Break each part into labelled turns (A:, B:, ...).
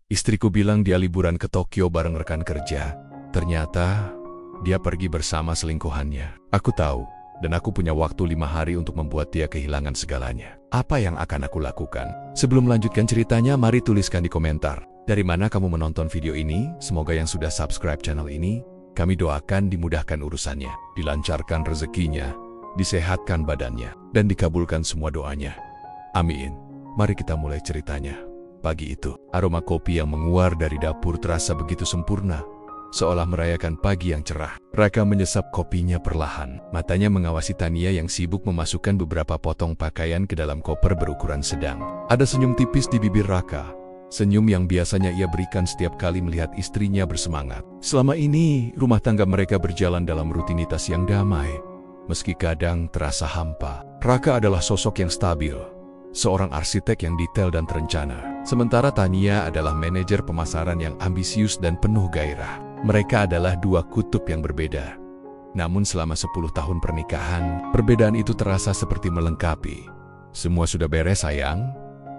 A: Istriku bilang dia liburan ke Tokyo bareng rekan kerja. Ternyata dia pergi bersama selingkuhannya. Aku tahu, dan aku punya waktu 5 hari untuk membuat dia kehilangan segalanya. Apa yang akan aku lakukan? Sebelum melanjutkan ceritanya, mari tuliskan di komentar. Dari mana kamu menonton video ini? Semoga yang sudah subscribe channel ini, kami doakan dimudahkan urusannya, dilancarkan rezekinya, disehatkan badannya, dan dikabulkan semua doanya. Amin. Mari kita mulai ceritanya. Pagi itu, aroma kopi yang menguar dari dapur terasa begitu sempurna, seolah merayakan pagi yang cerah. Raka menyesap kopinya perlahan. Matanya mengawasi Tania yang sibuk memasukkan beberapa potong pakaian ke dalam koper berukuran sedang. Ada senyum tipis di bibir Raka. Senyum yang biasanya ia berikan setiap kali melihat istrinya bersemangat. Selama ini, rumah tangga mereka berjalan dalam rutinitas yang damai. Meski kadang terasa hampa, Raka adalah sosok yang stabil. Seorang arsitek yang detail dan terencana. Sementara Tania adalah manajer pemasaran yang ambisius dan penuh gairah. Mereka adalah dua kutub yang berbeda. Namun selama 10 tahun pernikahan, perbedaan itu terasa seperti melengkapi. Semua sudah beres sayang,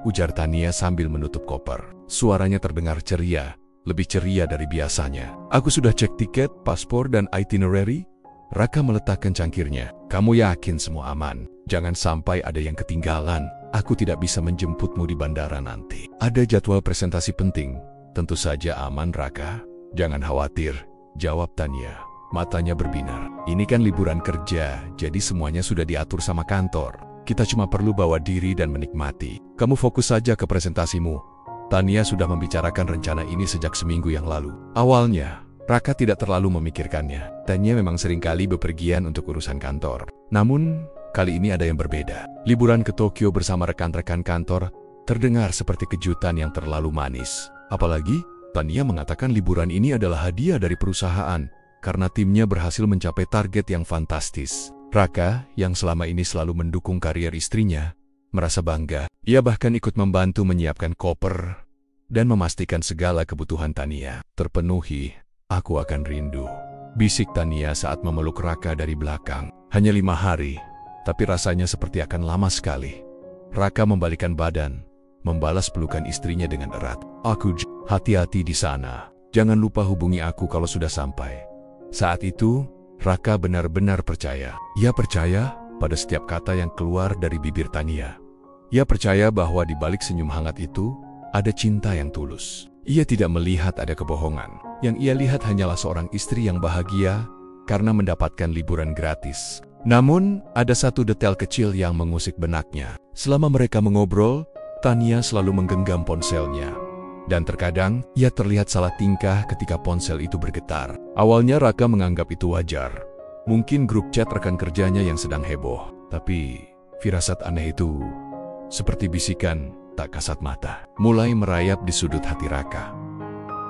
A: ujar Tania sambil menutup koper. Suaranya terdengar ceria, lebih ceria dari biasanya. Aku sudah cek tiket, paspor, dan itinerary. Raka meletakkan cangkirnya. Kamu yakin semua aman? Jangan sampai ada yang ketinggalan. Aku tidak bisa menjemputmu di bandara nanti. Ada jadwal presentasi penting. Tentu saja aman, Raka. Jangan khawatir, jawab Tania. Matanya berbinar. Ini kan liburan kerja, jadi semuanya sudah diatur sama kantor. Kita cuma perlu bawa diri dan menikmati. Kamu fokus saja ke presentasimu. Tania sudah membicarakan rencana ini sejak seminggu yang lalu. Awalnya, Raka tidak terlalu memikirkannya. Tania memang seringkali bepergian untuk urusan kantor. Namun, kali ini ada yang berbeda. Liburan ke Tokyo bersama rekan-rekan kantor terdengar seperti kejutan yang terlalu manis. Apalagi, Tania mengatakan liburan ini adalah hadiah dari perusahaan karena timnya berhasil mencapai target yang fantastis. Raka, yang selama ini selalu mendukung karier istrinya, merasa bangga. Ia bahkan ikut membantu menyiapkan koper dan memastikan segala kebutuhan Tania terpenuhi. Aku akan rindu, bisik Tania saat memeluk Raka dari belakang. Hanya 5 hari, tapi rasanya seperti akan lama sekali. Raka membalikkan badan, membalas pelukan istrinya dengan erat. Hati-hati di sana. Jangan lupa hubungi aku kalau sudah sampai. Saat itu, Raka benar-benar percaya. Ia percaya pada setiap kata yang keluar dari bibir Tania. Ia percaya bahwa di balik senyum hangat itu, ada cinta yang tulus. Ia tidak melihat ada kebohongan. Yang ia lihat hanyalah seorang istri yang bahagia karena mendapatkan liburan gratis. Namun, ada satu detail kecil yang mengusik benaknya. Selama mereka mengobrol, Tania selalu menggenggam ponselnya. Dan terkadang, ia terlihat salah tingkah ketika ponsel itu bergetar. Awalnya Raka menganggap itu wajar. Mungkin grup chat rekan kerjanya yang sedang heboh. Tapi, firasat aneh itu, seperti bisikan tak kasat mata, mulai merayap di sudut hati Raka.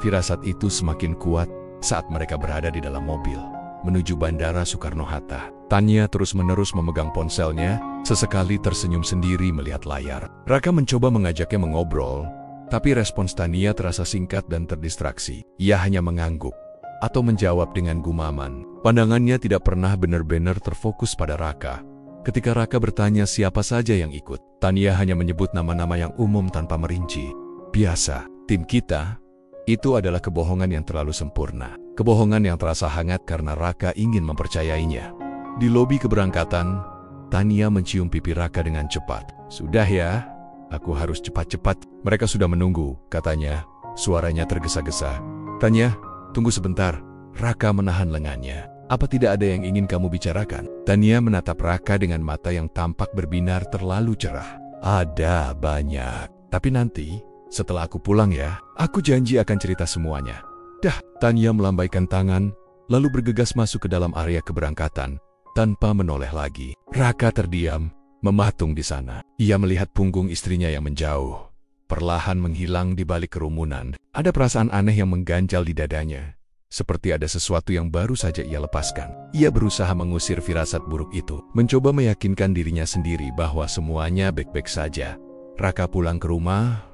A: Firasat itu semakin kuat saat mereka berada di dalam mobil menuju Bandara Soekarno-Hatta. Tania terus-menerus memegang ponselnya, sesekali tersenyum sendiri melihat layar. Raka mencoba mengajaknya mengobrol, tapi respons Tania terasa singkat dan terdistraksi. Ia hanya mengangguk atau menjawab dengan gumaman. Pandangannya tidak pernah benar-benar terfokus pada Raka. Ketika Raka bertanya siapa saja yang ikut, Tania hanya menyebut nama-nama yang umum tanpa merinci. Biasa, tim kita. Itu adalah kebohongan yang terlalu sempurna. Kebohongan yang terasa hangat karena Raka ingin mempercayainya. Di lobi keberangkatan, Tania mencium pipi Raka dengan cepat. Sudah ya, aku harus cepat-cepat. Mereka sudah menunggu, katanya. Suaranya tergesa-gesa. Tania, tunggu sebentar. Raka menahan lengannya. Apa tidak ada yang ingin kamu bicarakan? Tania menatap Raka dengan mata yang tampak berbinar terlalu cerah. Ada banyak. Tapi nanti, setelah aku pulang ya, aku janji akan cerita semuanya. Dah, Tania melambaikan tangan, lalu bergegas masuk ke dalam area keberangkatan, tanpa menoleh lagi. Raka terdiam, mematung di sana. Ia melihat punggung istrinya yang menjauh, perlahan menghilang di balik kerumunan. Ada perasaan aneh yang mengganjal di dadanya, seperti ada sesuatu yang baru saja ia lepaskan. Ia berusaha mengusir firasat buruk itu, mencoba meyakinkan dirinya sendiri bahwa semuanya baik-baik saja. Raka pulang ke rumah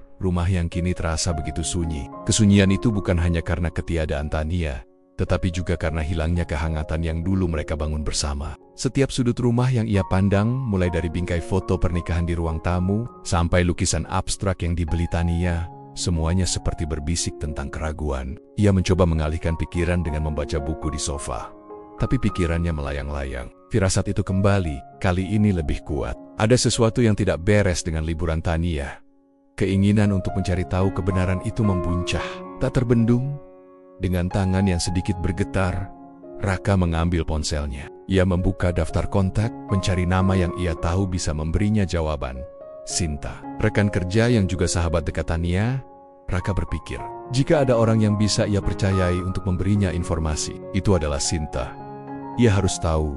A: yang kini terasa begitu sunyi. Kesunyian itu bukan hanya karena ketiadaan Tania, tetapi juga karena hilangnya kehangatan yang dulu mereka bangun bersama. Setiap sudut rumah yang ia pandang, mulai dari bingkai foto pernikahan di ruang tamu, sampai lukisan abstrak yang dibeli Tania, Semuanya seperti berbisik tentang keraguan. Ia mencoba mengalihkan pikiran dengan membaca buku di sofa. Tapi pikirannya melayang-layang. Firasat itu kembali, kali ini lebih kuat. Ada sesuatu yang tidak beres dengan liburan Tania. Keinginan untuk mencari tahu kebenaran itu membuncah. Tak terbendung, dengan tangan yang sedikit bergetar, Raka mengambil ponselnya. Ia membuka daftar kontak, mencari nama yang ia tahu bisa memberinya jawaban. Sinta, rekan kerja yang juga sahabat dekat Tania. Raka berpikir, jika ada orang yang bisa ia percayai untuk memberinya informasi, itu adalah Sinta. Ia harus tahu,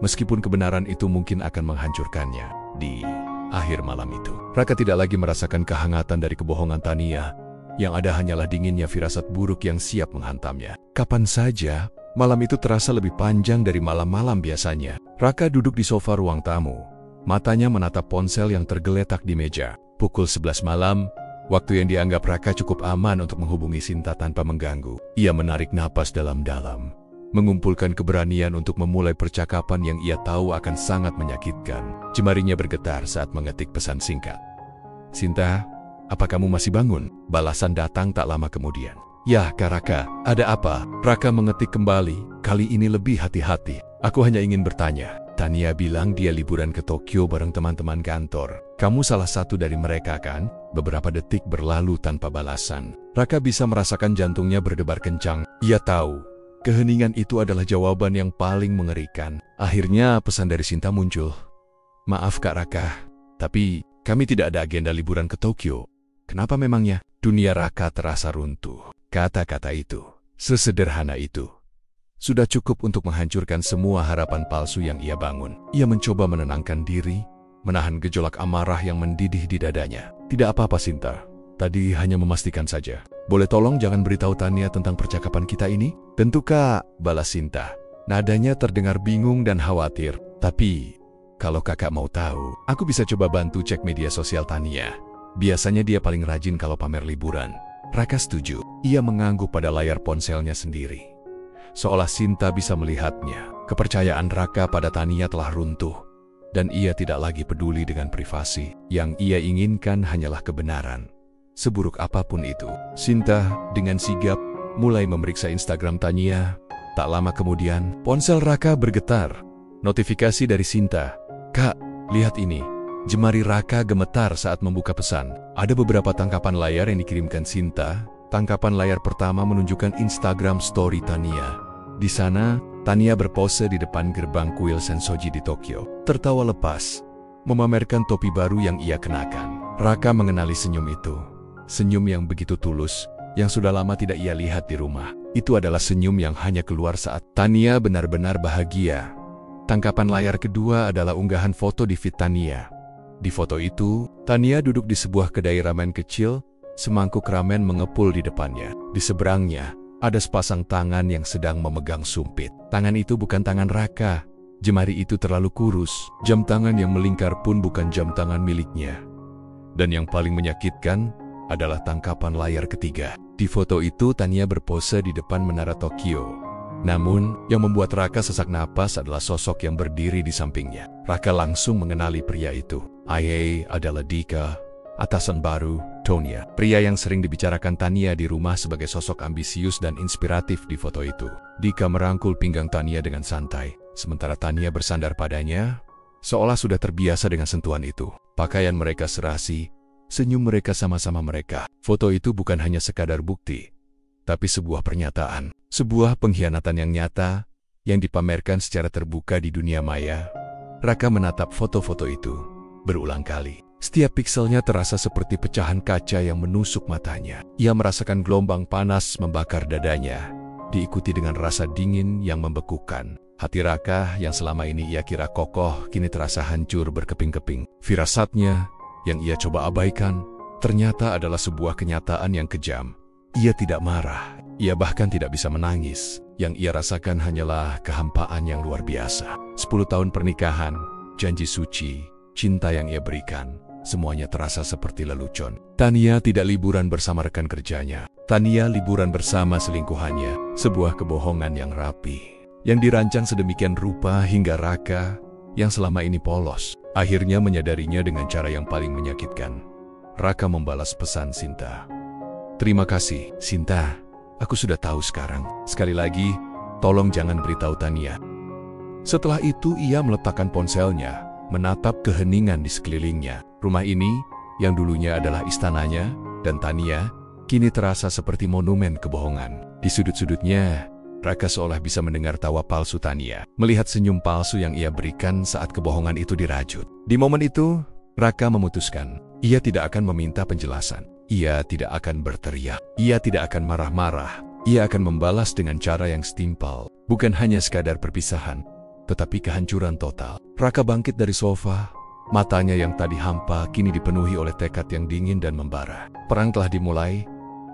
A: meskipun kebenaran itu mungkin akan menghancurkannya. Di akhir malam itu, Raka tidak lagi merasakan kehangatan dari kebohongan Tania. Yang ada hanyalah dinginnya firasat buruk yang siap menghantamnya. Kapan saja, malam itu terasa lebih panjang dari malam-malam biasanya. Raka duduk di sofa ruang tamu. Matanya menatap ponsel yang tergeletak di meja. Pukul 11 malam, waktu yang dianggap Raka cukup aman untuk menghubungi Sinta tanpa mengganggu. Ia menarik napas dalam-dalam, mengumpulkan keberanian untuk memulai percakapan yang ia tahu akan sangat menyakitkan. Jemarinya bergetar saat mengetik pesan singkat. Sinta, apa kamu masih bangun? Balasan datang tak lama kemudian. Ya, Kak Raka, ada apa? Raka mengetik kembali, kali ini lebih hati-hati. Aku hanya ingin bertanya. Tania bilang dia liburan ke Tokyo bareng teman-teman kantor. Kamu salah satu dari mereka kan? Beberapa detik berlalu tanpa balasan. Raka bisa merasakan jantungnya berdebar kencang. Ia tahu, keheningan itu adalah jawaban yang paling mengerikan. Akhirnya pesan dari Sinta muncul. Maaf Kak Raka, tapi kami tidak ada agenda liburan ke Tokyo. Kenapa memangnya? Dunia Raka terasa runtuh. Kata-kata itu, sesederhana itu, sudah cukup untuk menghancurkan semua harapan palsu yang ia bangun. Ia mencoba menenangkan diri, menahan gejolak amarah yang mendidih di dadanya. Tidak apa-apa Sinta, tadi hanya memastikan saja. Boleh tolong jangan beritahu Tania tentang percakapan kita ini? Tentu Kak, balas Sinta. Nadanya terdengar bingung dan khawatir. Tapi, kalau kakak mau tahu, aku bisa coba bantu cek media sosial Tania. Biasanya dia paling rajin kalau pamer liburan. Raka setuju. Ia mengangguk pada layar ponselnya sendiri, seolah Sinta bisa melihatnya. Kepercayaan Raka pada Tania telah runtuh, dan ia tidak lagi peduli dengan privasi. Yang ia inginkan hanyalah kebenaran, seburuk apapun itu. Sinta dengan sigap mulai memeriksa Instagram Tania. Tak lama kemudian, ponsel Raka bergetar. Notifikasi dari Sinta. Kak, lihat ini. Jemari Raka gemetar saat membuka pesan. Ada beberapa tangkapan layar yang dikirimkan Sinta. Tangkapan layar pertama menunjukkan Instagram story Tania. Di sana, Tania berpose di depan gerbang kuil Sensoji di Tokyo. Tertawa lepas, memamerkan topi baru yang ia kenakan. Raka mengenali senyum itu. Senyum yang begitu tulus, yang sudah lama tidak ia lihat di rumah. Itu adalah senyum yang hanya keluar saat Tania benar-benar bahagia. Tangkapan layar kedua adalah unggahan foto di feed Tania. Di foto itu, Tania duduk di sebuah kedai ramen kecil, semangkuk ramen mengepul di depannya. Di seberangnya, ada sepasang tangan yang sedang memegang sumpit. Tangan itu bukan tangan Raka. Jemari itu terlalu kurus. Jam tangan yang melingkar pun bukan jam tangan miliknya. Dan yang paling menyakitkan adalah tangkapan layar ketiga. Di foto itu, Tania berpose di depan menara Tokyo. Namun, yang membuat Raka sesak napas adalah sosok yang berdiri di sampingnya. Raka langsung mengenali pria itu. Ia adalah Dika, atasan baru, Tonya. Pria yang sering dibicarakan Tania di rumah sebagai sosok ambisius dan inspiratif di foto itu. Dika merangkul pinggang Tania dengan santai, sementara Tania bersandar padanya, seolah sudah terbiasa dengan sentuhan itu. Pakaian mereka serasi, senyum mereka sama-sama mereka. Foto itu bukan hanya sekadar bukti, tapi sebuah pernyataan. Sebuah pengkhianatan yang nyata, yang dipamerkan secara terbuka di dunia maya. Raka menatap foto-foto itu berulang kali. Setiap pikselnya terasa seperti pecahan kaca yang menusuk matanya. Ia merasakan gelombang panas membakar dadanya, diikuti dengan rasa dingin yang membekukan. Hati Raka yang selama ini ia kira kokoh, kini terasa hancur berkeping-keping. Firasatnya yang ia coba abaikan, ternyata adalah sebuah kenyataan yang kejam. Ia tidak marah, ia bahkan tidak bisa menangis. Yang ia rasakan hanyalah kehampaan yang luar biasa. 10 tahun pernikahan, janji suci, cinta yang ia berikan, semuanya terasa seperti lelucon. Tania tidak liburan bersama rekan kerjanya. Tania liburan bersama selingkuhannya. Sebuah kebohongan yang rapi, yang dirancang sedemikian rupa hingga Raka, yang selama ini polos, akhirnya menyadarinya dengan cara yang paling menyakitkan. Raka membalas pesan Sinta. Terima kasih, Sinta. Aku sudah tahu sekarang. Sekali lagi, tolong jangan beritahu Tania. Setelah itu ia meletakkan ponselnya, menatap keheningan di sekelilingnya. Rumah ini, yang dulunya adalah istananya, dan Tania, kini terasa seperti monumen kebohongan. Di sudut-sudutnya, Raka seolah bisa mendengar tawa palsu Tania, melihat senyum palsu yang ia berikan saat kebohongan itu dirajut. Di momen itu, Raka memutuskan, ia tidak akan meminta penjelasan. Ia tidak akan berteriak. Ia tidak akan marah-marah. Ia akan membalas dengan cara yang setimpal. Bukan hanya sekadar perpisahan, tetapi kehancuran total. Raka bangkit dari sofa. Matanya yang tadi hampa kini dipenuhi oleh tekad yang dingin dan membara. Perang telah dimulai.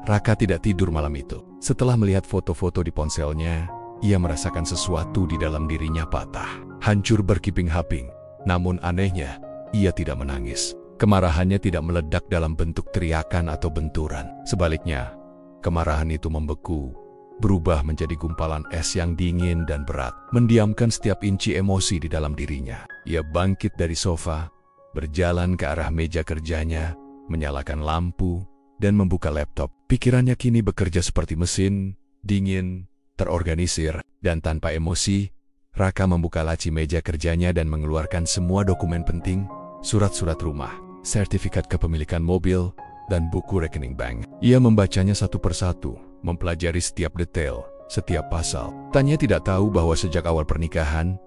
A: Raka tidak tidur malam itu. Setelah melihat foto-foto di ponselnya, ia merasakan sesuatu di dalam dirinya patah. Hancur berkiping-haping. Namun anehnya, ia tidak menangis. Kemarahannya tidak meledak dalam bentuk teriakan atau benturan. Sebaliknya, kemarahan itu membeku, berubah menjadi gumpalan es yang dingin dan berat, mendiamkan setiap inci emosi di dalam dirinya. Ia bangkit dari sofa, berjalan ke arah meja kerjanya, menyalakan lampu, dan membuka laptop. Pikirannya kini bekerja seperti mesin, dingin, terorganisir, dan tanpa emosi. Raka membuka laci meja kerjanya dan mengeluarkan semua dokumen penting, surat-surat rumah, sertifikat kepemilikan mobil, dan buku rekening bank. Ia membacanya satu persatu, mempelajari setiap detail, setiap pasal. Tania tidak tahu bahwa sejak awal pernikahan,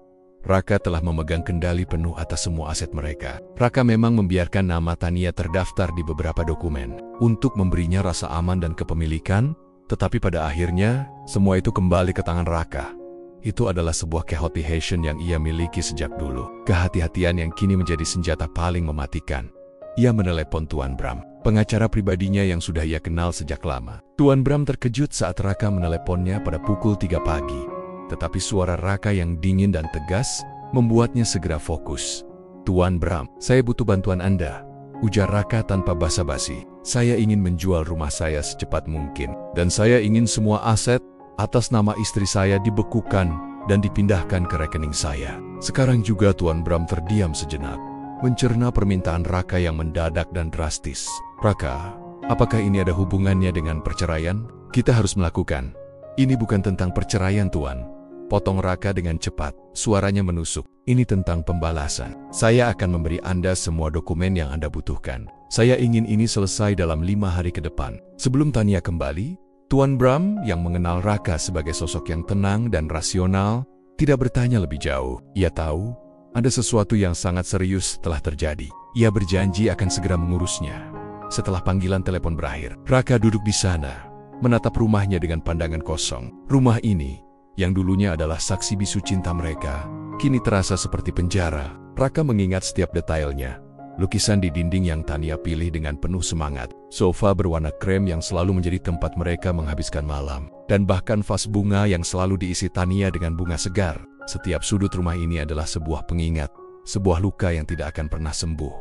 A: Raka telah memegang kendali penuh atas semua aset mereka. Raka memang membiarkan nama Tania terdaftar di beberapa dokumen untuk memberinya rasa aman dan kepemilikan, tetapi pada akhirnya, semua itu kembali ke tangan Raka. Itu adalah sebuah kehati-hatian yang ia miliki sejak dulu. Kehati-hatian yang kini menjadi senjata paling mematikan. Ia menelepon Tuan Bram, pengacara pribadinya yang sudah ia kenal sejak lama. Tuan Bram terkejut saat Raka meneleponnya pada pukul 3 pagi. Tetapi suara Raka yang dingin dan tegas membuatnya segera fokus. "Tuan Bram, saya butuh bantuan Anda," ujar Raka tanpa basa-basi. "Saya ingin menjual rumah saya secepat mungkin. Dan saya ingin semua aset atas nama istri saya dibekukan dan dipindahkan ke rekening saya." Sekarang juga Tuan Bram terdiam sejenak, mencerna permintaan Raka yang mendadak dan drastis. "Raka, apakah ini ada hubungannya dengan perceraian? Kita harus melakukan. Ini bukan tentang perceraian, Tuan," potong Raka dengan cepat. Suaranya menusuk. "Ini tentang pembalasan. Saya akan memberi Anda semua dokumen yang Anda butuhkan. Saya ingin ini selesai dalam 5 hari ke depan." Sebelum Tania kembali, Tuan Bram yang mengenal Raka sebagai sosok yang tenang dan rasional, tidak bertanya lebih jauh. Ia tahu ada sesuatu yang sangat serius telah terjadi. Ia berjanji akan segera mengurusnya. Setelah panggilan telepon berakhir, Raka duduk di sana, menatap rumahnya dengan pandangan kosong. Rumah ini, yang dulunya adalah saksi bisu cinta mereka, kini terasa seperti penjara. Raka mengingat setiap detailnya. Lukisan di dinding yang Tania pilih dengan penuh semangat, sofa berwarna krem yang selalu menjadi tempat mereka menghabiskan malam, dan bahkan vas bunga yang selalu diisi Tania dengan bunga segar. Setiap sudut rumah ini adalah sebuah pengingat, sebuah luka yang tidak akan pernah sembuh.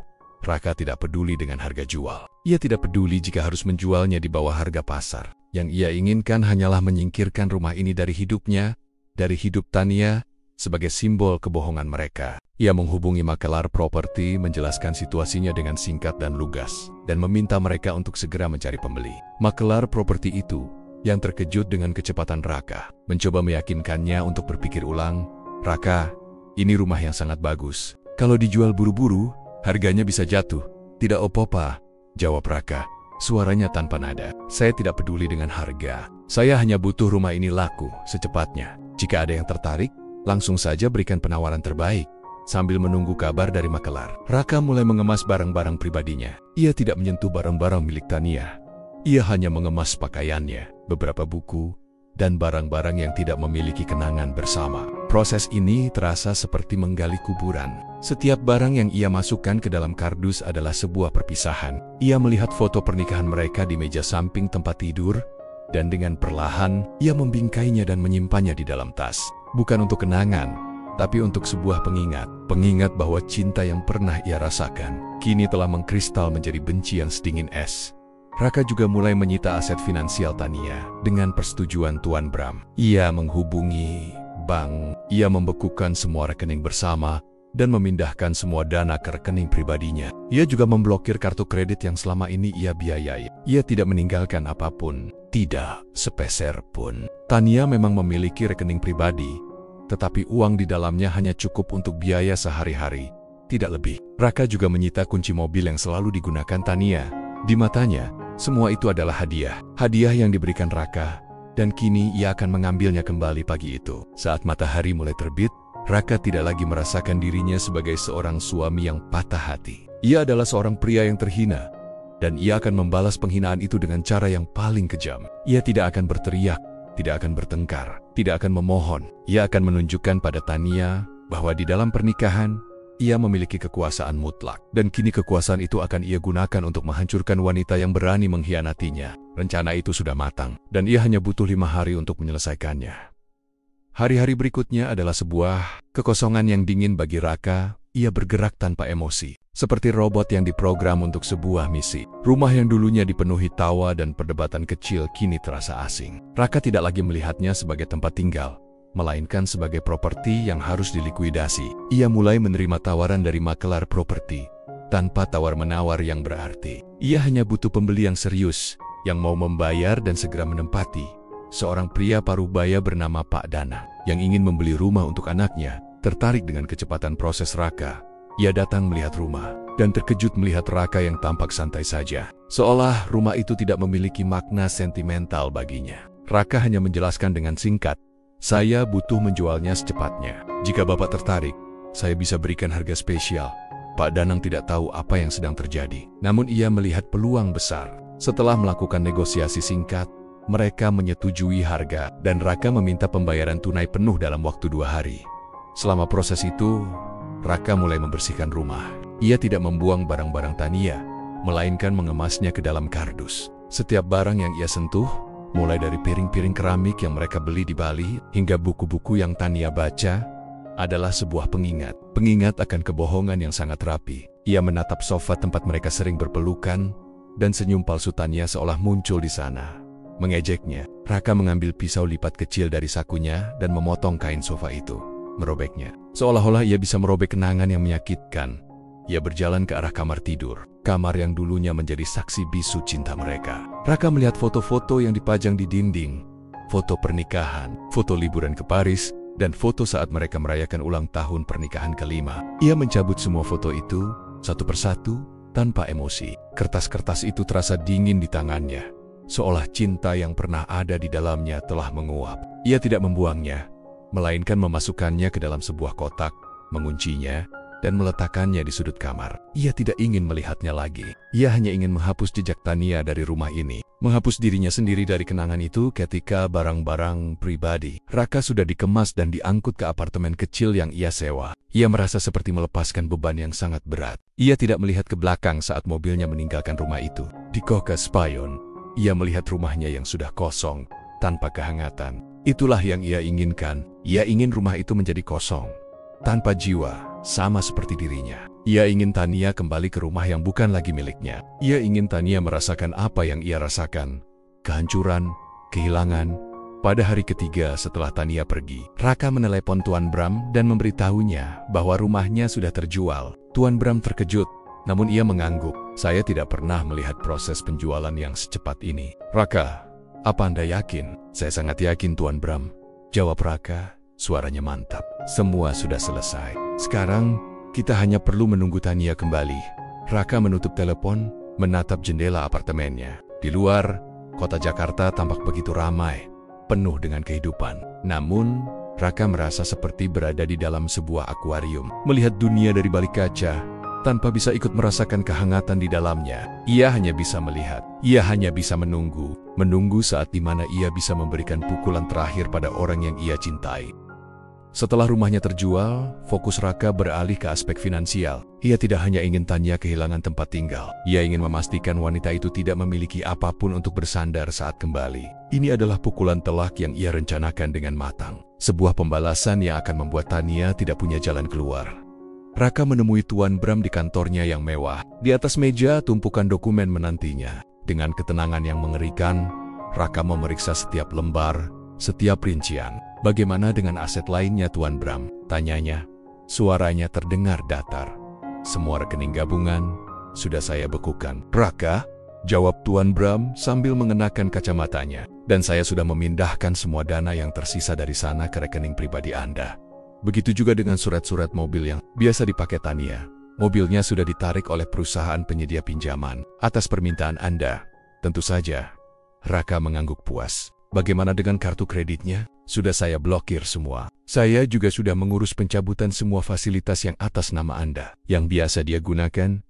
A: Raka tidak peduli dengan harga jual. Ia tidak peduli jika harus menjualnya di bawah harga pasar. Yang ia inginkan hanyalah menyingkirkan rumah ini dari hidupnya, dari hidup Tania, sebagai simbol kebohongan mereka. Ia menghubungi makelar properti, menjelaskan situasinya dengan singkat dan lugas, dan meminta mereka untuk segera mencari pembeli. Makelar properti itu, yang terkejut dengan kecepatan Raka, mencoba meyakinkannya untuk berpikir ulang. "Raka, ini rumah yang sangat bagus. Kalau dijual buru-buru, harganya bisa jatuh." "Tidak apa-apa," jawab Raka. Suaranya tanpa nada. "Saya tidak peduli dengan harga. Saya hanya butuh rumah ini laku secepatnya. Jika ada yang tertarik, langsung saja berikan penawaran terbaik." Sambil menunggu kabar dari makelar, Raka mulai mengemas barang-barang pribadinya. Ia tidak menyentuh barang-barang milik Tania. Ia hanya mengemas pakaiannya, beberapa buku, dan barang-barang yang tidak memiliki kenangan bersama. Proses ini terasa seperti menggali kuburan. Setiap barang yang ia masukkan ke dalam kardus adalah sebuah perpisahan. Ia melihat foto pernikahan mereka di meja samping tempat tidur, dan dengan perlahan, ia membingkainya dan menyimpannya di dalam tas. Bukan untuk kenangan, tapi untuk sebuah pengingat. Pengingat bahwa cinta yang pernah ia rasakan, kini telah mengkristal menjadi benci yang sedingin es. Raka juga mulai menyita aset finansial Tania dengan persetujuan Tuan Bram. Ia menghubungi bank, ia membekukan semua rekening bersama, dan memindahkan semua dana ke rekening pribadinya. Ia juga memblokir kartu kredit yang selama ini ia biayai. Ia tidak meninggalkan apapun, tidak sepeser pun. Tania memang memiliki rekening pribadi, tetapi uang di dalamnya hanya cukup untuk biaya sehari-hari, tidak lebih. Raka juga menyita kunci mobil yang selalu digunakan Tania. Di matanya, semua itu adalah hadiah. Hadiah yang diberikan Raka, dan kini ia akan mengambilnya kembali pagi itu. Saat matahari mulai terbit, Raka tidak lagi merasakan dirinya sebagai seorang suami yang patah hati. Ia adalah seorang pria yang terhina, dan ia akan membalas penghinaan itu dengan cara yang paling kejam. Ia tidak akan berteriak, tidak akan bertengkar, tidak akan memohon. Ia akan menunjukkan pada Tania bahwa di dalam pernikahan, ia memiliki kekuasaan mutlak. Dan kini kekuasaan itu akan ia gunakan untuk menghancurkan wanita yang berani mengkhianatinya. Rencana itu sudah matang, dan ia hanya butuh 5 hari untuk menyelesaikannya. Hari-hari berikutnya adalah sebuah kekosongan yang dingin bagi Raka. Ia bergerak tanpa emosi, seperti robot yang diprogram untuk sebuah misi. Rumah yang dulunya dipenuhi tawa dan perdebatan kecil kini terasa asing. Raka tidak lagi melihatnya sebagai tempat tinggal, melainkan sebagai properti yang harus dilikuidasi. Ia mulai menerima tawaran dari makelar properti, tanpa tawar-menawar yang berarti. Ia hanya butuh pembeli yang serius, yang mau membayar dan segera menempati. Seorang pria parubaya bernama Pak Dana, yang ingin membeli rumah untuk anaknya, tertarik dengan kecepatan proses Raka. Ia datang melihat rumah, dan terkejut melihat Raka yang tampak santai saja. Seolah rumah itu tidak memiliki makna sentimental baginya. Raka hanya menjelaskan dengan singkat, "Saya butuh menjualnya secepatnya. Jika Bapak tertarik, saya bisa berikan harga spesial." Pak Danang tidak tahu apa yang sedang terjadi, namun ia melihat peluang besar. Setelah melakukan negosiasi singkat, mereka menyetujui harga, dan Raka meminta pembayaran tunai penuh dalam waktu 2 hari. Selama proses itu, Raka mulai membersihkan rumah. Ia tidak membuang barang-barang Tania, melainkan mengemasnya ke dalam kardus. Setiap barang yang ia sentuh, mulai dari piring-piring keramik yang mereka beli di Bali, hingga buku-buku yang Tania baca, adalah sebuah pengingat. Pengingat akan kebohongan yang sangat rapi. Ia menatap sofa tempat mereka sering berpelukan, dan senyum palsu Tania seolah muncul di sana. Mengejeknya, Raka mengambil pisau lipat kecil dari sakunya dan memotong kain sofa itu, merobeknya. Seolah-olah ia bisa merobek kenangan yang menyakitkan. Ia berjalan ke arah kamar tidur, kamar yang dulunya menjadi saksi bisu cinta mereka. Raka melihat foto-foto yang dipajang di dinding, foto pernikahan, foto liburan ke Paris, dan foto saat mereka merayakan ulang tahun pernikahan kelima. Ia mencabut semua foto itu, satu persatu, tanpa emosi. Kertas-kertas itu terasa dingin di tangannya, seolah cinta yang pernah ada di dalamnya telah menguap. Ia tidak membuangnya, melainkan memasukkannya ke dalam sebuah kotak, menguncinya, dan meletakkannya di sudut kamar. Ia tidak ingin melihatnya lagi. Ia hanya ingin menghapus jejak Tania dari rumah ini, menghapus dirinya sendiri dari kenangan itu ketika barang-barang pribadi Raka sudah dikemas dan diangkut ke apartemen kecil yang ia sewa. Ia merasa seperti melepaskan beban yang sangat berat. Ia tidak melihat ke belakang saat mobilnya meninggalkan rumah itu. Di Kota Spion, ia melihat rumahnya yang sudah kosong, tanpa kehangatan. Itulah yang ia inginkan. Ia ingin rumah itu menjadi kosong, tanpa jiwa, sama seperti dirinya. Ia ingin Tania kembali ke rumah yang bukan lagi miliknya. Ia ingin Tania merasakan apa yang ia rasakan. Kehancuran, kehilangan. Pada hari ketiga setelah Tania pergi, Raka menelepon Tuan Bram dan memberitahunya bahwa rumahnya sudah terjual. Tuan Bram terkejut, namun ia mengangguk. "Saya tidak pernah melihat proses penjualan yang secepat ini." "Raka, apa Anda yakin?" "Saya sangat yakin, Tuan Bram," jawab Raka. Suaranya mantap. "Semua sudah selesai. Sekarang, kita hanya perlu menunggu Tania kembali." Raka menutup telepon, menatap jendela apartemennya. Di luar, kota Jakarta tampak begitu ramai, penuh dengan kehidupan. Namun, Raka merasa seperti berada di dalam sebuah akuarium, melihat dunia dari balik kaca, tanpa bisa ikut merasakan kehangatan di dalamnya. Ia hanya bisa melihat, ia hanya bisa menunggu saat di mana ia bisa memberikan pukulan terakhir pada orang yang ia cintai. Setelah rumahnya terjual, fokus Raka beralih ke aspek finansial. Ia tidak hanya ingin Tania kehilangan tempat tinggal. Ia ingin memastikan wanita itu tidak memiliki apapun untuk bersandar saat kembali. Ini adalah pukulan telak yang ia rencanakan dengan matang. Sebuah pembalasan yang akan membuat Tania tidak punya jalan keluar. Raka menemui Tuan Bram di kantornya yang mewah. Di atas meja, tumpukan dokumen menantinya. Dengan ketenangan yang mengerikan, Raka memeriksa setiap lembar, setiap rincian. "Bagaimana dengan aset lainnya, Tuan Bram?" tanyanya. Suaranya terdengar datar. Semua rekening gabungan sudah saya bekukan. Raka? Jawab Tuan Bram sambil mengenakan kacamatanya. Dan saya sudah memindahkan semua dana yang tersisa dari sana ke rekening pribadi Anda. Begitu juga dengan surat-surat mobil yang biasa dipakai Tania. Mobilnya sudah ditarik oleh perusahaan penyedia pinjaman atas permintaan Anda. Tentu saja, Raka mengangguk puas. Bagaimana dengan kartu kreditnya? Sudah saya blokir semua. Saya juga sudah mengurus pencabutan semua fasilitas yang atas nama Anda, yang biasa dia gunakan.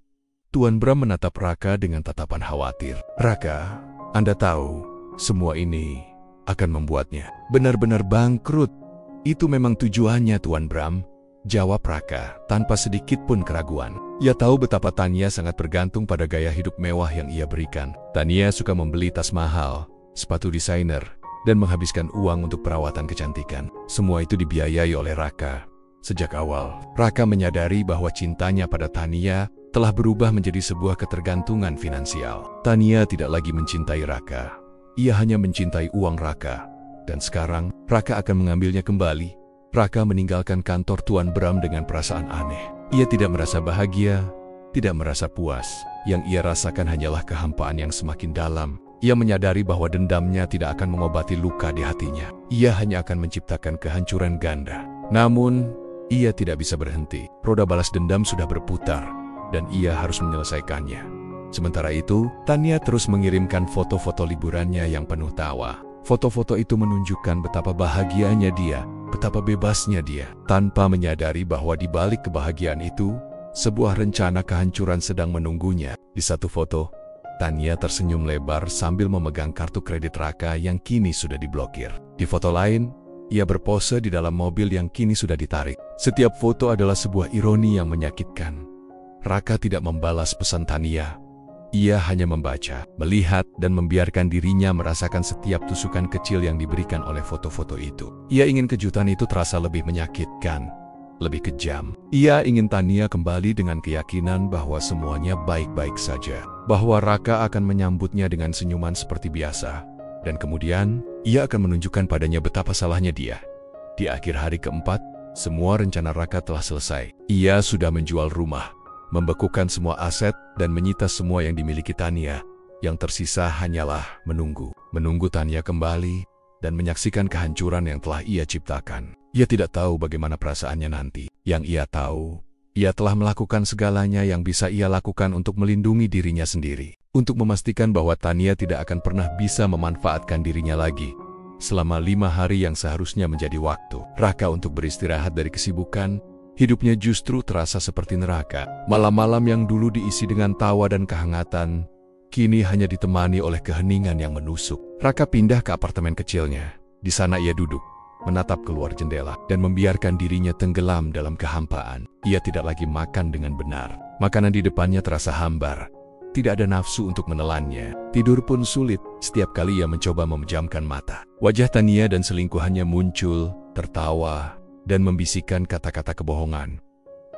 A: Tuan Bram menatap Raka dengan tatapan khawatir. Raka, Anda tahu, semua ini akan membuatnya benar-benar bangkrut. Itu memang tujuannya, Tuan Bram. Jawab Raka tanpa sedikit pun keraguan. Ia tahu betapa Tania sangat bergantung pada gaya hidup mewah yang ia berikan. Tania suka membeli tas mahal, sepatu desainer, dan menghabiskan uang untuk perawatan kecantikan. Semua itu dibiayai oleh Raka. Sejak awal, Raka menyadari bahwa cintanya pada Tania telah berubah menjadi sebuah ketergantungan finansial. Tania tidak lagi mencintai Raka. Ia hanya mencintai uang Raka. Dan sekarang, Raka akan mengambilnya kembali. Raka meninggalkan kantor Tuan Bram dengan perasaan aneh. Ia tidak merasa bahagia, tidak merasa puas. Yang ia rasakan hanyalah kehampaan yang semakin dalam. Ia menyadari bahwa dendamnya tidak akan mengobati luka di hatinya. Ia hanya akan menciptakan kehancuran ganda. Namun, ia tidak bisa berhenti. Roda balas dendam sudah berputar, dan ia harus menyelesaikannya. Sementara itu, Tania terus mengirimkan foto-foto liburannya yang penuh tawa. Foto-foto itu menunjukkan betapa bahagianya dia, betapa bebasnya dia, tanpa menyadari bahwa di balik kebahagiaan itu, sebuah rencana kehancuran sedang menunggunya. Di satu foto, Tania tersenyum lebar sambil memegang kartu kredit Raka yang kini sudah diblokir. Di foto lain, ia berpose di dalam mobil yang kini sudah ditarik. Setiap foto adalah sebuah ironi yang menyakitkan. Raka tidak membalas pesan Tania. Ia hanya membaca, melihat, dan membiarkan dirinya merasakan setiap tusukan kecil yang diberikan oleh foto-foto itu. Ia ingin kejutan itu terasa lebih menyakitkan, lebih kejam. Ia ingin Tania kembali dengan keyakinan bahwa semuanya baik-baik saja, bahwa Raka akan menyambutnya dengan senyuman seperti biasa, dan kemudian ia akan menunjukkan padanya betapa salahnya dia. Di akhir hari keempat, semua rencana Raka telah selesai. Ia sudah menjual rumah, membekukan semua aset, dan menyita semua yang dimiliki Tania. Yang tersisa hanyalah menunggu Tania kembali, dan menyaksikan kehancuran yang telah ia ciptakan. Ia tidak tahu bagaimana perasaannya nanti. Yang ia tahu, ia telah melakukan segalanya yang bisa ia lakukan untuk melindungi dirinya sendiri. Untuk memastikan bahwa Tania tidak akan pernah bisa memanfaatkan dirinya lagi. Selama 5 hari yang seharusnya menjadi waktu Raka untuk beristirahat dari kesibukan, hidupnya justru terasa seperti neraka. Malam-malam yang dulu diisi dengan tawa dan kehangatan, kini hanya ditemani oleh keheningan yang menusuk. Raka pindah ke apartemen kecilnya. Di sana ia duduk, menatap keluar jendela, dan membiarkan dirinya tenggelam dalam kehampaan. Ia tidak lagi makan dengan benar. Makanan di depannya terasa hambar. Tidak ada nafsu untuk menelannya. Tidur pun sulit. Setiap kali ia mencoba memejamkan mata, wajah Tania dan selingkuhannya muncul, tertawa, dan membisikkan kata-kata kebohongan.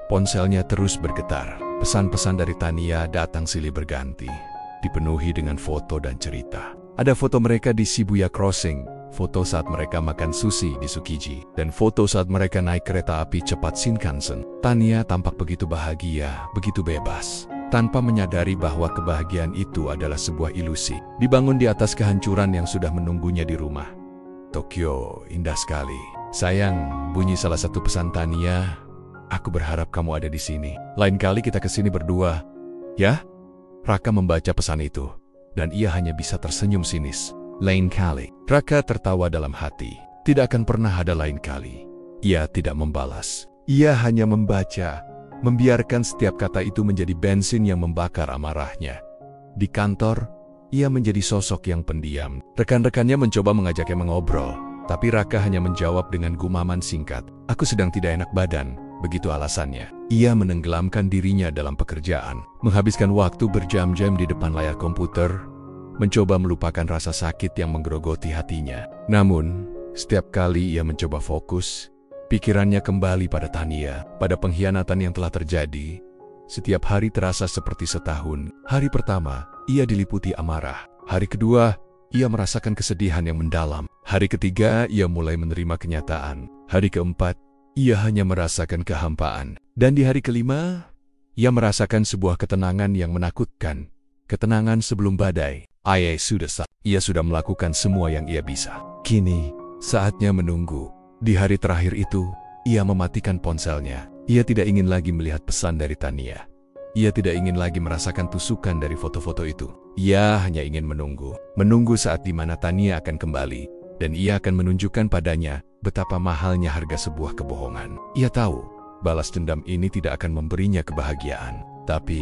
A: Ponselnya terus bergetar. Pesan-pesan dari Tania datang silih berganti, dipenuhi dengan foto dan cerita. Ada foto mereka di Shibuya Crossing, foto saat mereka makan sushi di Tsukiji, dan foto saat mereka naik kereta api cepat Shinkansen. Tania tampak begitu bahagia, begitu bebas, tanpa menyadari bahwa kebahagiaan itu adalah sebuah ilusi, dibangun di atas kehancuran yang sudah menunggunya di rumah. Tokyo indah sekali. Sayang, bunyi salah satu pesan Tania. Aku berharap kamu ada di sini. Lain kali kita kesini berdua, ya? Raka membaca pesan itu, dan ia hanya bisa tersenyum sinis. Lain kali. Raka tertawa dalam hati. Tidak akan pernah ada lain kali. Ia tidak membalas. Ia hanya membaca, membiarkan setiap kata itu menjadi bensin yang membakar amarahnya. Di kantor, ia menjadi sosok yang pendiam. Rekan-rekannya mencoba mengajaknya mengobrol, tapi Raka hanya menjawab dengan gumaman singkat. Aku sedang tidak enak badan, begitu alasannya. Ia menenggelamkan dirinya dalam pekerjaan, menghabiskan waktu berjam-jam di depan layar komputer, mencoba melupakan rasa sakit yang menggerogoti hatinya. Namun, setiap kali ia mencoba fokus, pikirannya kembali pada Tania, pada pengkhianatan yang telah terjadi. Setiap hari terasa seperti setahun. Hari pertama, ia diliputi amarah. Hari kedua, ia merasakan kesedihan yang mendalam. Hari ketiga, ia mulai menerima kenyataan. Hari keempat, ia hanya merasakan kehampaan. Dan di hari kelima, ia merasakan sebuah ketenangan yang menakutkan. Ketenangan sebelum badai. Ia sudah melakukan semua yang ia bisa. Kini, saatnya menunggu. Di hari terakhir itu, ia mematikan ponselnya. Ia tidak ingin lagi melihat pesan dari Tania. Ia tidak ingin lagi merasakan tusukan dari foto-foto itu. Ia hanya ingin menunggu. Menunggu saat di mana Tania akan kembali. Dan ia akan menunjukkan padanya betapa mahalnya harga sebuah kebohongan. Ia tahu, balas dendam ini tidak akan memberinya kebahagiaan. Tapi,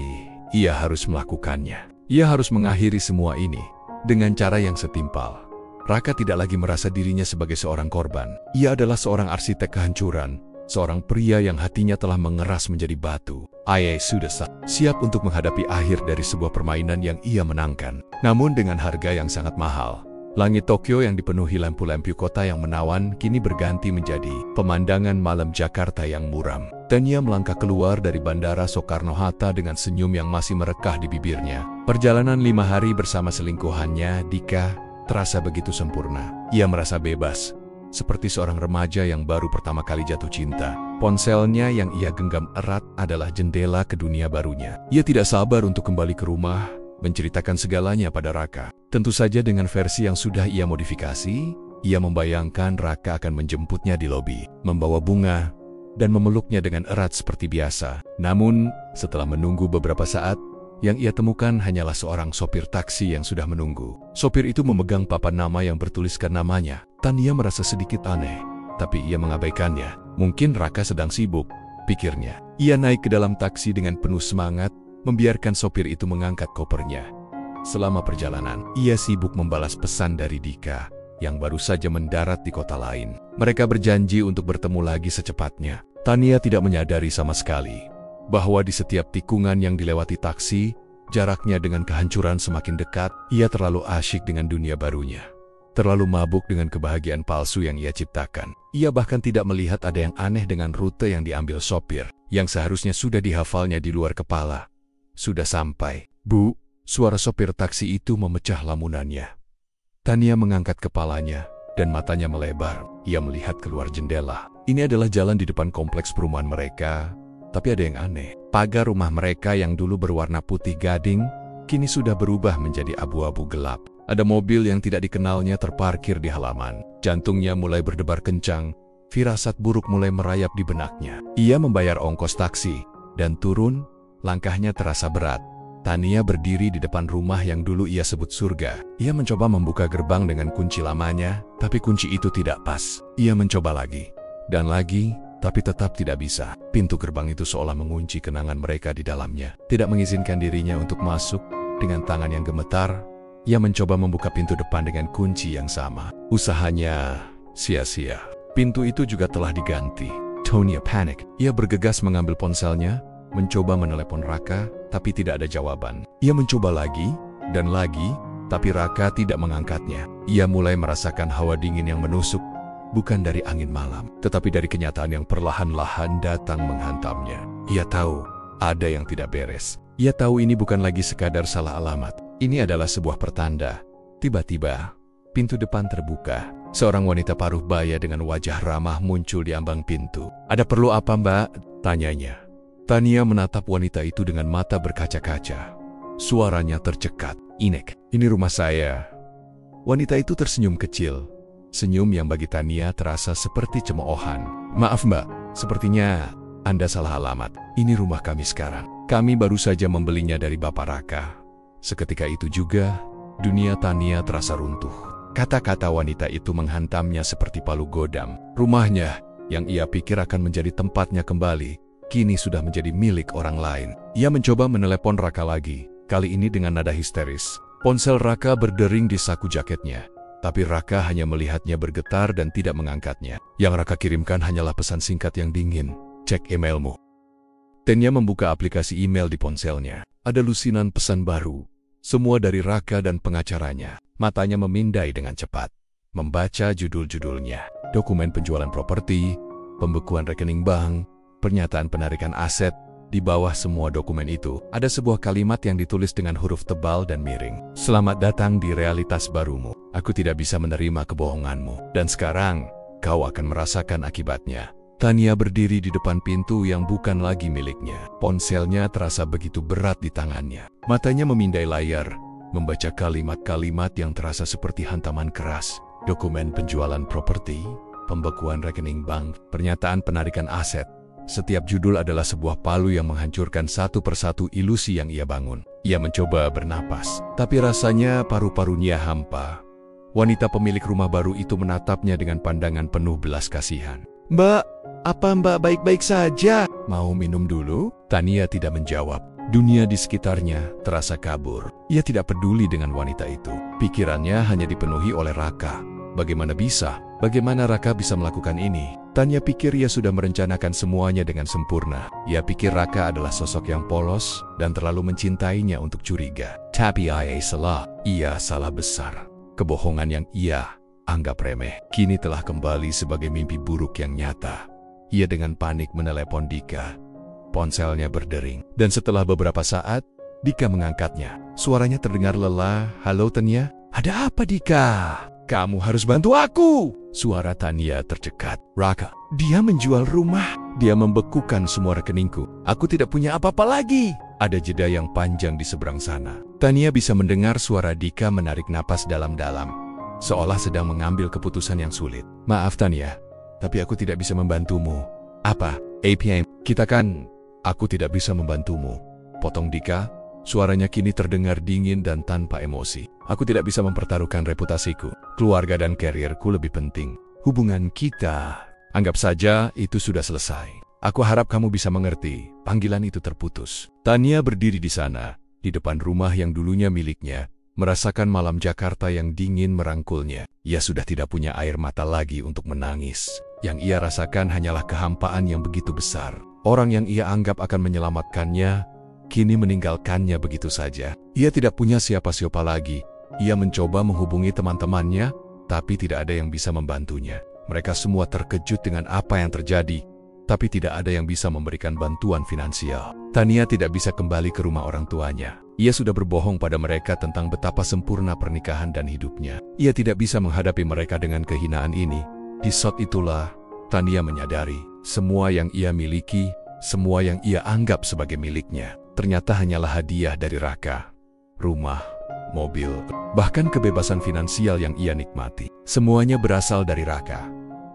A: ia harus melakukannya. Ia harus mengakhiri semua ini dengan cara yang setimpal. Raka tidak lagi merasa dirinya sebagai seorang korban. Ia adalah seorang arsitek kehancuran. Seorang pria yang hatinya telah mengeras menjadi batu. Sudah siap untuk menghadapi akhir dari sebuah permainan yang ia menangkan. Namun dengan harga yang sangat mahal. Langit Tokyo yang dipenuhi lampu-lampu kota yang menawan kini berganti menjadi pemandangan malam Jakarta yang muram. Tania melangkah keluar dari Bandara Soekarno-Hatta dengan senyum yang masih merekah di bibirnya. Perjalanan 5 hari bersama selingkuhannya, Dika, terasa begitu sempurna. Ia merasa bebas, seperti seorang remaja yang baru pertama kali jatuh cinta. Ponselnya yang ia genggam erat adalah jendela ke dunia barunya. Ia tidak sabar untuk kembali ke rumah, menceritakan segalanya pada Raka. Tentu saja dengan versi yang sudah ia modifikasi, ia membayangkan Raka akan menjemputnya di lobi, membawa bunga, dan memeluknya dengan erat seperti biasa. Namun, setelah menunggu beberapa saat, yang ia temukan hanyalah seorang sopir taksi yang sudah menunggu. Sopir itu memegang papan nama yang bertuliskan namanya. Tania merasa sedikit aneh, tapi ia mengabaikannya. Mungkin Raka sedang sibuk, pikirnya. Ia naik ke dalam taksi dengan penuh semangat, membiarkan sopir itu mengangkat kopernya. Selama perjalanan, ia sibuk membalas pesan dari Dika, yang baru saja mendarat di kota lain. Mereka berjanji untuk bertemu lagi secepatnya. Tania tidak menyadari sama sekali bahwa di setiap tikungan yang dilewati taksi, jaraknya dengan kehancuran semakin dekat. Ia terlalu asyik dengan dunia barunya. Terlalu mabuk dengan kebahagiaan palsu yang ia ciptakan. Ia bahkan tidak melihat ada yang aneh dengan rute yang diambil sopir, yang seharusnya sudah dihafalnya di luar kepala. Sudah sampai. Bu, suara sopir taksi itu memecah lamunannya. Tania mengangkat kepalanya, dan matanya melebar. Ia melihat keluar jendela. Ini adalah jalan di depan kompleks perumahan mereka, tapi ada yang aneh. Pagar rumah mereka yang dulu berwarna putih gading, kini sudah berubah menjadi abu-abu gelap. Ada mobil yang tidak dikenalnya terparkir di halaman. Jantungnya mulai berdebar kencang, firasat buruk mulai merayap di benaknya. Ia membayar ongkos taksi, dan turun, langkahnya terasa berat. Tania berdiri di depan rumah yang dulu ia sebut surga. Ia mencoba membuka gerbang dengan kunci lamanya, tapi kunci itu tidak pas. Ia mencoba lagi, dan lagi, tapi tetap tidak bisa. Pintu gerbang itu seolah mengunci kenangan mereka di dalamnya. Tidak mengizinkan dirinya untuk masuk. Dengan tangan yang gemetar, ia mencoba membuka pintu depan dengan kunci yang sama. Usahanya sia-sia. Pintu itu juga telah diganti. Tania panik. Ia bergegas mengambil ponselnya, mencoba menelepon Raka, tapi tidak ada jawaban. Ia mencoba lagi, dan lagi, tapi Raka tidak mengangkatnya. Ia mulai merasakan hawa dingin yang menusuk, bukan dari angin malam, tetapi dari kenyataan yang perlahan-lahan datang menghantamnya. Ia tahu, ada yang tidak beres. Ia tahu ini bukan lagi sekadar salah alamat. Ini adalah sebuah pertanda. Tiba-tiba, pintu depan terbuka. Seorang wanita paruh baya dengan wajah ramah muncul di ambang pintu. "Ada perlu apa, Mbak?" tanyanya. Tania menatap wanita itu dengan mata berkaca-kaca. Suaranya tercekat. "Inek, ini rumah saya." Wanita itu tersenyum kecil. Senyum yang bagi Tania terasa seperti cemoohan. "Maaf, Mbak, sepertinya Anda salah alamat. Ini rumah kami sekarang. Kami baru saja membelinya dari Bapak Raka." Seketika itu juga, dunia Tania terasa runtuh. Kata-kata wanita itu menghantamnya seperti palu godam. Rumahnya, yang ia pikir akan menjadi tempatnya kembali, kini sudah menjadi milik orang lain. Ia mencoba menelepon Raka lagi, kali ini dengan nada histeris. Ponsel Raka berdering di saku jaketnya, tapi Raka hanya melihatnya bergetar dan tidak mengangkatnya. Yang Raka kirimkan hanyalah pesan singkat yang dingin, "Cek emailmu." Tania membuka aplikasi email di ponselnya. Ada lusinan pesan baru, semua dari Raka dan pengacaranya. Matanya memindai dengan cepat, membaca judul-judulnya. Dokumen penjualan properti, pembekuan rekening bank, pernyataan penarikan aset. Di bawah semua dokumen itu, ada sebuah kalimat yang ditulis dengan huruf tebal dan miring. "Selamat datang di realitas barumu. Aku tidak bisa menerima kebohonganmu. Dan sekarang, kau akan merasakan akibatnya." Tania berdiri di depan pintu yang bukan lagi miliknya. Ponselnya terasa begitu berat di tangannya. Matanya memindai layar, membaca kalimat-kalimat yang terasa seperti hantaman keras. Dokumen penjualan properti, pembekuan rekening bank, pernyataan penarikan aset. Setiap judul adalah sebuah palu yang menghancurkan satu persatu ilusi yang ia bangun. Ia mencoba bernapas, tapi rasanya paru-parunya hampa. Wanita pemilik rumah baru itu menatapnya dengan pandangan penuh belas kasihan. "Mbak, apa Mbak baik-baik saja? Mau minum dulu?" Tania tidak menjawab. Dunia di sekitarnya terasa kabur. Ia tidak peduli dengan wanita itu. Pikirannya hanya dipenuhi oleh Raka. Bagaimana bisa? Bagaimana Raka bisa melakukan ini? Tania pikir ia sudah merencanakan semuanya dengan sempurna. Ia pikir Raka adalah sosok yang polos dan terlalu mencintainya untuk curiga. Tapi ia salah. Ia salah besar. Kebohongan yang ia anggap remeh kini telah kembali sebagai mimpi buruk yang nyata. Ia dengan panik menelepon Dika. Ponselnya berdering, dan setelah beberapa saat, Dika mengangkatnya. Suaranya terdengar lelah. "Halo Tania?" "Ada apa Dika?" "Kamu harus bantu aku." Suara Tania tercekat. "Raka, dia menjual rumah. Dia membekukan semua rekeningku. Aku tidak punya apa-apa lagi." Ada jeda yang panjang di seberang sana. Tania bisa mendengar suara Dika menarik napas dalam-dalam, seolah sedang mengambil keputusan yang sulit. "Maaf Tania, tapi aku tidak bisa membantumu." "Apa? APM? Kita kan..." "Aku tidak bisa membantumu," potong Dika. Suaranya kini terdengar dingin dan tanpa emosi. "Aku tidak bisa mempertaruhkan reputasiku. Keluarga dan karirku lebih penting. Hubungan kita, anggap saja itu sudah selesai. Aku harap kamu bisa mengerti, panggilan itu terputus." Tania berdiri di sana, di depan rumah yang dulunya miliknya, merasakan malam Jakarta yang dingin merangkulnya. Ia sudah tidak punya air mata lagi untuk menangis. Yang ia rasakan hanyalah kehampaan yang begitu besar. Orang yang ia anggap akan menyelamatkannya, kini meninggalkannya begitu saja. Ia tidak punya siapa-siapa lagi. Ia mencoba menghubungi teman-temannya, tapi tidak ada yang bisa membantunya. Mereka semua terkejut dengan apa yang terjadi, tapi tidak ada yang bisa memberikan bantuan finansial. Tania tidak bisa kembali ke rumah orang tuanya. Ia sudah berbohong pada mereka tentang betapa sempurna pernikahan dan hidupnya. Ia tidak bisa menghadapi mereka dengan kehinaan ini. Di saat itulah, Tania menyadari, semua yang ia miliki, semua yang ia anggap sebagai miliknya, ternyata hanyalah hadiah dari Raka. Rumah, mobil, bahkan kebebasan finansial yang ia nikmati. Semuanya berasal dari Raka.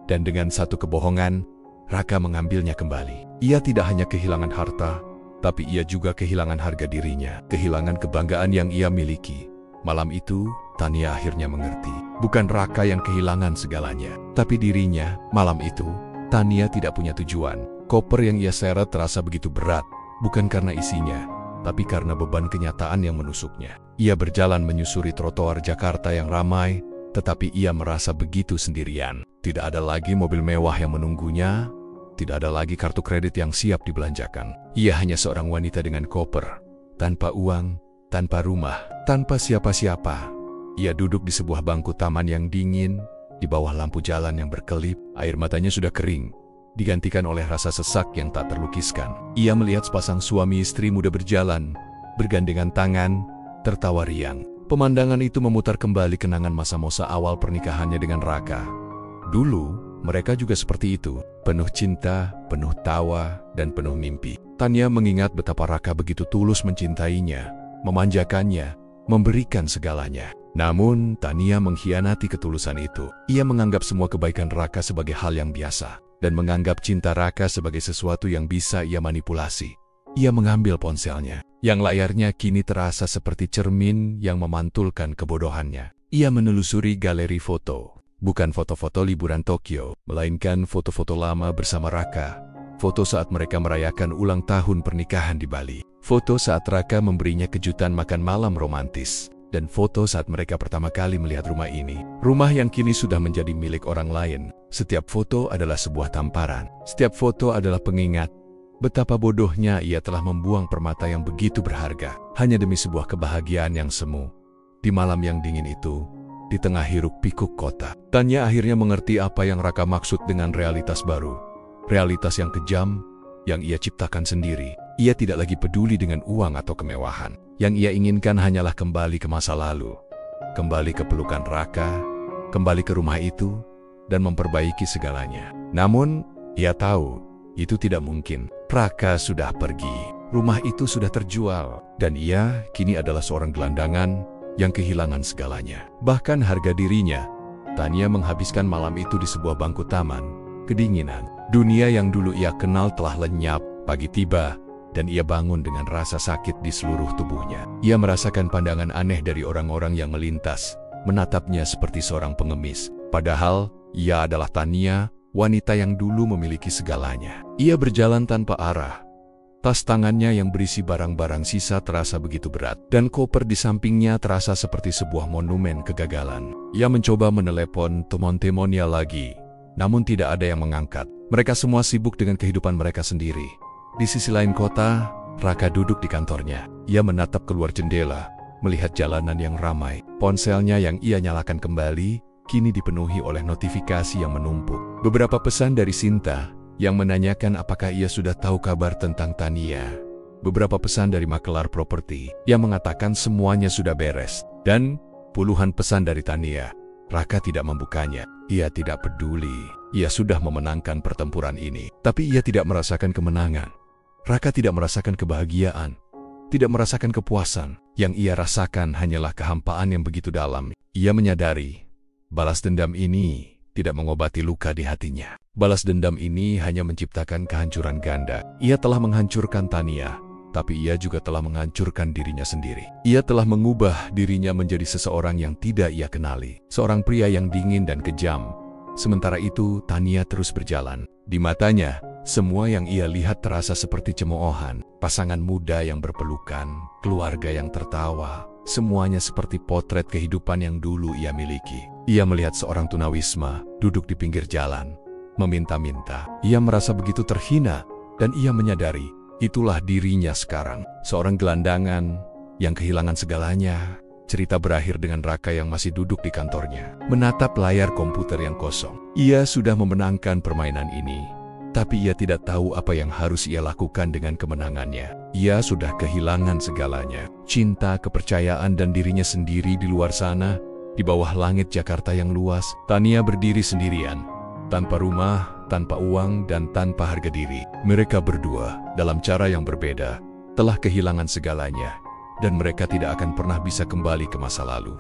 A: Dan dengan satu kebohongan, Raka mengambilnya kembali. Ia tidak hanya kehilangan harta, tapi ia juga kehilangan harga dirinya, kehilangan kebanggaan yang ia miliki. Malam itu, Tania akhirnya mengerti. Bukan Raka yang kehilangan segalanya, tapi dirinya. Malam itu, Tania tidak punya tujuan. Koper yang ia seret terasa begitu berat, bukan karena isinya, tapi karena beban kenyataan yang menusuknya. Ia berjalan menyusuri trotoar Jakarta yang ramai, tetapi ia merasa begitu sendirian. Tidak ada lagi mobil mewah yang menunggunya, tidak ada lagi kartu kredit yang siap dibelanjakan. Ia hanya seorang wanita dengan koper, tanpa uang, tanpa rumah, tanpa siapa-siapa. Ia duduk di sebuah bangku taman yang dingin, di bawah lampu jalan yang berkelip. Air matanya sudah kering, digantikan oleh rasa sesak yang tak terlukiskan. Ia melihat sepasang suami istri muda berjalan, bergandengan tangan, tertawa riang. Pemandangan itu memutar kembali kenangan masa-masa awal pernikahannya dengan Raka. Dulu, mereka juga seperti itu, penuh cinta, penuh tawa, dan penuh mimpi. Tania mengingat betapa Raka begitu tulus mencintainya, memanjakannya, memberikan segalanya. Namun, Tania mengkhianati ketulusan itu. Ia menganggap semua kebaikan Raka sebagai hal yang biasa, dan menganggap cinta Raka sebagai sesuatu yang bisa ia manipulasi. Ia mengambil ponselnya, yang layarnya kini terasa seperti cermin yang memantulkan kebodohannya. Ia menelusuri galeri foto. Bukan foto-foto liburan Tokyo, melainkan foto-foto lama bersama Raka. Foto saat mereka merayakan ulang tahun pernikahan di Bali. Foto saat Raka memberinya kejutan makan malam romantis. Dan foto saat mereka pertama kali melihat rumah ini. Rumah yang kini sudah menjadi milik orang lain. Setiap foto adalah sebuah tamparan. Setiap foto adalah pengingat. Betapa bodohnya ia telah membuang permata yang begitu berharga, hanya demi sebuah kebahagiaan yang semu. Di malam yang dingin itu, di tengah hiruk-pikuk kota, Tania akhirnya mengerti apa yang Raka maksud dengan realitas baru. Realitas yang kejam, yang ia ciptakan sendiri. Ia tidak lagi peduli dengan uang atau kemewahan. Yang ia inginkan hanyalah kembali ke masa lalu. Kembali ke pelukan Raka, kembali ke rumah itu, dan memperbaiki segalanya. Namun, Ia tahu itu tidak mungkin. Raka sudah pergi. Rumah itu sudah terjual. Dan ia kini adalah seorang gelandangan yang kehilangan segalanya. Bahkan harga dirinya. Tania menghabiskan malam itu di sebuah bangku taman. Kedinginan. Dunia yang dulu ia kenal telah lenyap. Pagi tiba. Dan ia bangun dengan rasa sakit di seluruh tubuhnya. Ia merasakan pandangan aneh dari orang-orang yang melintas, menatapnya seperti seorang pengemis. Padahal, ia adalah Tania, wanita yang dulu memiliki segalanya. Ia berjalan tanpa arah. Tas tangannya yang berisi barang-barang sisa terasa begitu berat, dan koper di sampingnya terasa seperti sebuah monumen kegagalan. Ia mencoba menelepon teman-temannya lagi, namun tidak ada yang mengangkat. Mereka semua sibuk dengan kehidupan mereka sendiri. Di sisi lain kota, Raka duduk di kantornya. Ia menatap keluar jendela, melihat jalanan yang ramai. Ponselnya yang ia nyalakan kembali, kini dipenuhi oleh notifikasi yang menumpuk. Beberapa pesan dari Sinta, yang menanyakan apakah ia sudah tahu kabar tentang Tania. Beberapa pesan dari makelar properti, yang mengatakan semuanya sudah beres. Dan puluhan pesan dari Tania. Raka tidak membukanya. Ia tidak peduli. Ia sudah memenangkan pertempuran ini. Tapi ia tidak merasakan kemenangan. Raka tidak merasakan kebahagiaan, tidak merasakan kepuasan. Yang ia rasakan hanyalah kehampaan yang begitu dalam. Ia menyadari, balas dendam ini tidak mengobati luka di hatinya. Balas dendam ini hanya menciptakan kehancuran ganda. Ia telah menghancurkan Tania, tapi ia juga telah menghancurkan dirinya sendiri. Ia telah mengubah dirinya menjadi seseorang yang tidak ia kenali. Seorang pria yang dingin dan kejam. Sementara itu, Tania terus berjalan. Di matanya, semua yang ia lihat terasa seperti cemoohan. Pasangan muda yang berpelukan, keluarga yang tertawa. Semuanya seperti potret kehidupan yang dulu ia miliki. Ia melihat seorang tunawisma duduk di pinggir jalan, meminta-minta. Ia merasa begitu terhina, dan ia menyadari itulah dirinya sekarang. Seorang gelandangan yang kehilangan segalanya. Cerita berakhir dengan Raka yang masih duduk di kantornya, menatap layar komputer yang kosong. Ia sudah memenangkan permainan ini, tapi ia tidak tahu apa yang harus ia lakukan dengan kemenangannya. Ia sudah kehilangan segalanya. Cinta, kepercayaan, dan dirinya sendiri di luar sana, di bawah langit Jakarta yang luas. Tania berdiri sendirian, tanpa rumah, tanpa uang, dan tanpa harga diri. Mereka berdua, dalam cara yang berbeda, telah kehilangan segalanya. Dan mereka tidak akan pernah bisa kembali ke masa lalu.